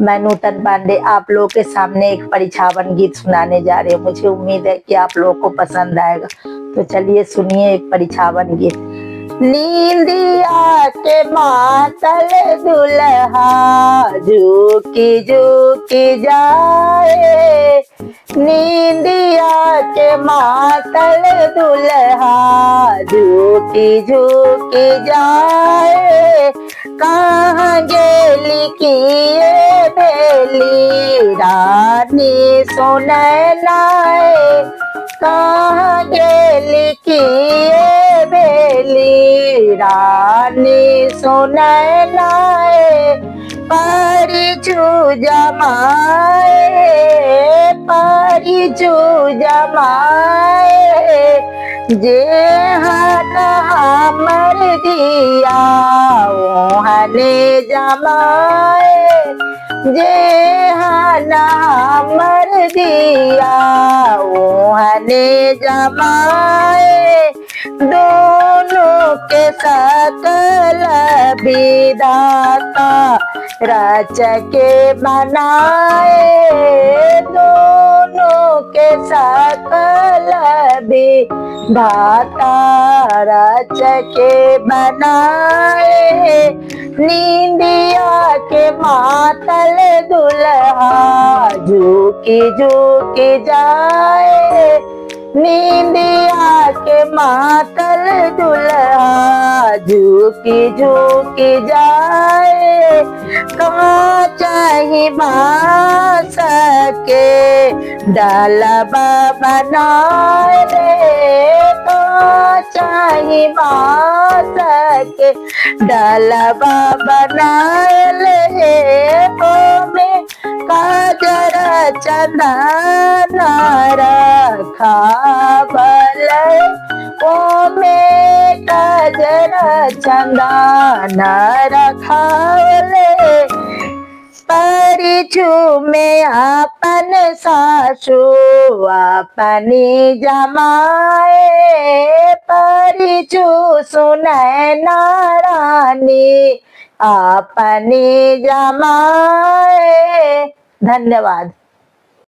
मैं नूतन पांडे आप लोगों के सामने एक परिछावन गीत सुनाने जा रही हूँ। मुझे उम्मीद है कि आप लोगों को पसंद आएगा। तो चलिए सुनिए एक परिछावन गीत। नींदिया के मातल दुल्हा झुकी झुकी जाए, नींदिया के मातल दुल्हा झुकी झुकी जाए, कहाँ गेली किए बेली रानी सुनैनाए, कहाँ गेली किए बेली रानी सुनैनाए, परिचू जमाए परिचू जमाए, जे हन हमर दिया ओहने जमाए, जे हन हमर दिया ओहने जमाए, दोनों के सकल विधाता रच के बनाए, दोनों के सकल विधाता रच के बनाए, नींदिया के मातल दुल्हा झुकी झुकी जाए, नींदिया के मातल दुल्हा झुकी झुकी जाए, कांचा बांस के डालबा बनाए रे, कांचा बांस के डालबा बनाए ले, ओमे काजर चंदन रखावल, ओमे काजर चंदन रखावल, परिचू में अपन सासू अपनी जमाए, परिचू सुनैना रानी अपनी जमाए। धन्यवाद।